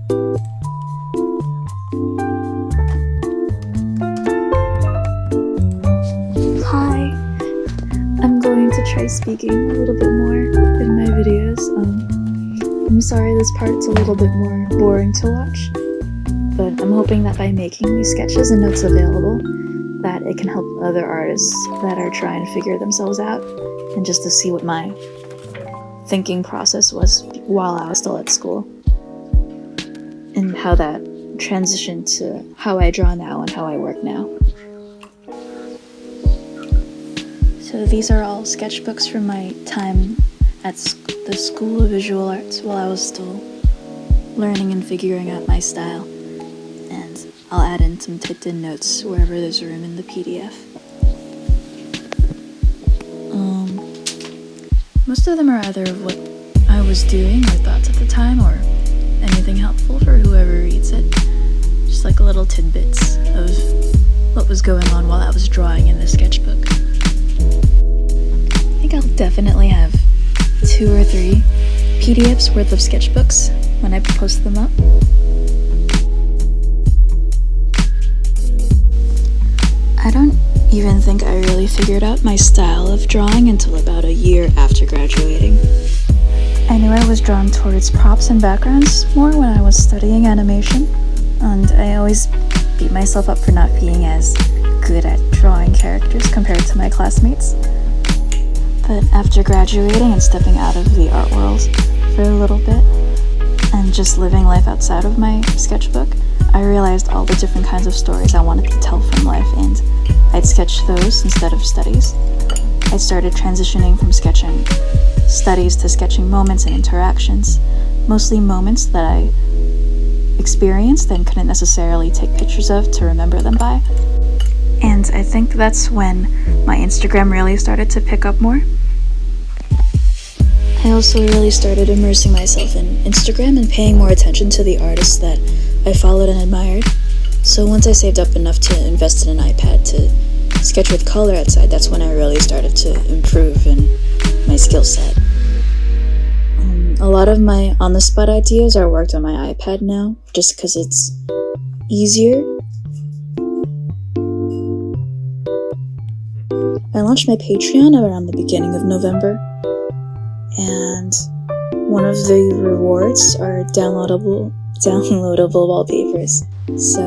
Hi, I'm going to try speaking a little bit more in my videos. I'm sorry this part's a little bit more boring to watch, but I'm hoping that by making these sketches and notes available, that it can help other artists that are trying to figure themselves out, and just to see what my thinking process was while I was still at school, and how that transitioned to how I draw now and how I work now. So these are all sketchbooks from my time at the School of Visual Arts while I was still learning and figuring out my style. And I'll add in some typed in notes wherever there's room in the PDF. Most of them are either of what I was doing or thoughts at the time, or anything helpful for whoever reads it. Just like little tidbits of what was going on while I was drawing in the sketchbook. I think I'll definitely have 2 or 3 PDFs worth of sketchbooks when I post them up. I don't even think I really figured out my style of drawing until about a year after graduating. I knew I was drawn towards props and backgrounds more when I was studying animation, and I always beat myself up for not being as good at drawing characters compared to my classmates. But after graduating and stepping out of the art world for a little bit, and just living life outside of my sketchbook, I realized all the different kinds of stories I wanted to tell from life, and I'd sketch those instead of studies. I started transitioning from sketching studies to sketching moments and interactions, mostly moments that I experienced and couldn't necessarily take pictures of to remember them by. And I think that's when my Instagram really started to pick up more. I also really started immersing myself in Instagram and paying more attention to the artists that I followed and admired. So once I saved up enough to invest in an iPad to sketch with color outside, that's when I really started to improve in my skill set. A lot of my on-the-spot ideas are worked on my iPad now, just because it's easier. I launched my Patreon around the beginning of November, and one of the rewards are downloadable wallpapers. So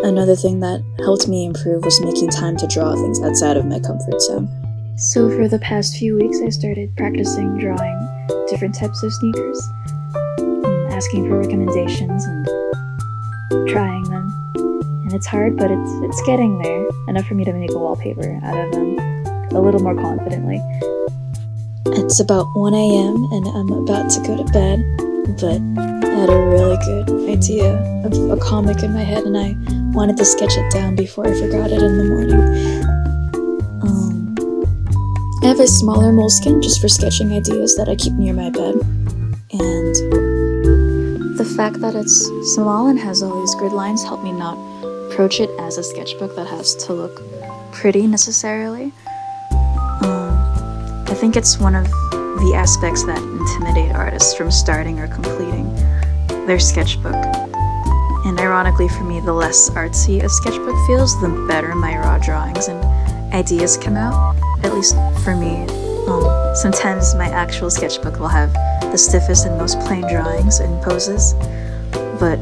another thing that helped me improve was making time to draw things outside of my comfort zone. So for the past few weeks, I started practicing drawing different types of sneakers, asking for recommendations and trying them. And it's hard, but it's getting there, enough for me to make a wallpaper out of them a little more confidently. It's about 1 a.m. and I'm about to go to bed, but I had a really good idea of a comic in my head, and I wanted to sketch it down before I forgot it in the morning. I have a smaller moleskin just for sketching ideas that I keep near my bed, and the fact that it's small and has all these grid lines helped me not approach it as a sketchbook that has to look pretty necessarily. I think it's one of the aspects that intimidate artists from starting or completing their sketchbook. And ironically for me, the less artsy a sketchbook feels, the better my raw drawings and ideas come out, at least for me. Sometimes my actual sketchbook will have the stiffest and most plain drawings and poses, but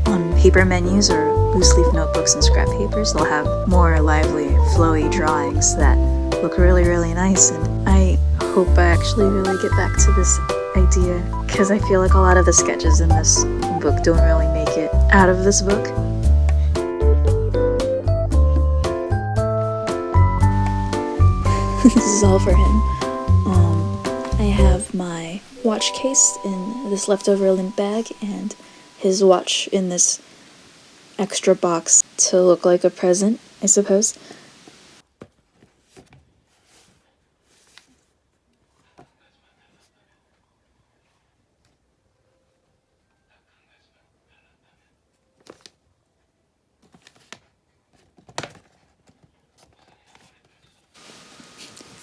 on paper menus or loose leaf notebooks and scrap papers, they'll have more lively, flowy drawings that look really, really nice. And I hope I actually really get back to this idea, because I feel like a lot of the sketches in this book don't really make it out of this book. This is all for him. I have my watch case in this leftover lint bag, and his watch in this extra box to look like a present, I suppose.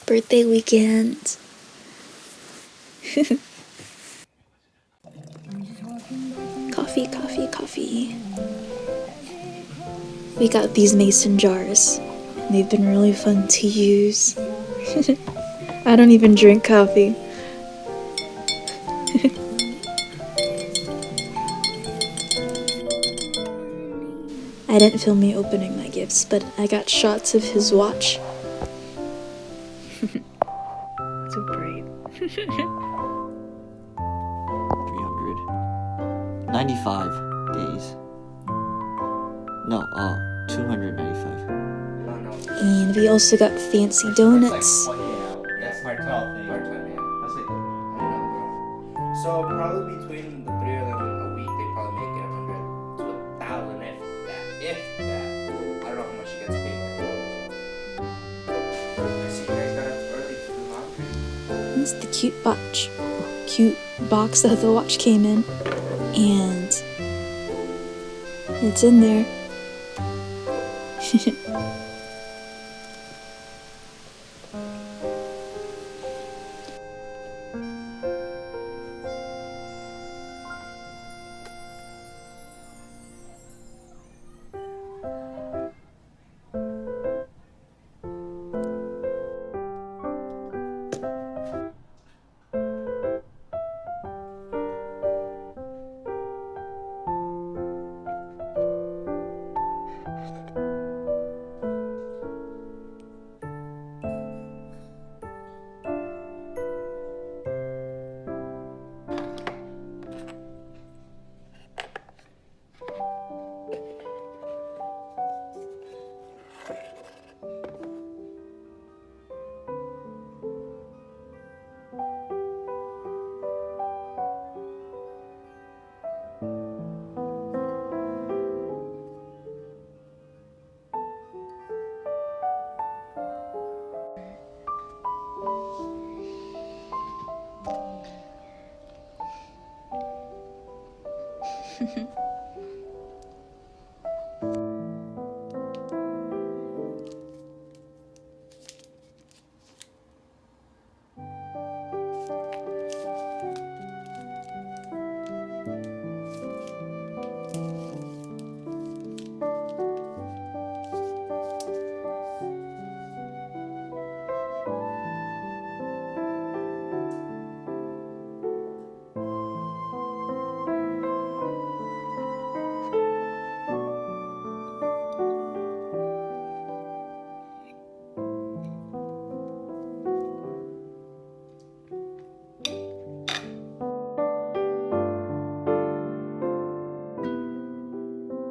Birthday weekend. Coffee. Coffee, coffee, coffee. We got these mason jars. They've been really fun to use. I don't even drink coffee. I didn't film me opening my gifts, but I got shots of his watch. So bright. 395 days. No, 295. And we also got fancy donuts. That's part-time thing. Part-time, yeah. That's like, I don't know. So probably between the three of them a week, they probably make it 100 to 1,000 if that. I don't know how much she gets paid by the hour. I see you guys got up early to do laundry. This is the cute box that the watch came in, and it's in there.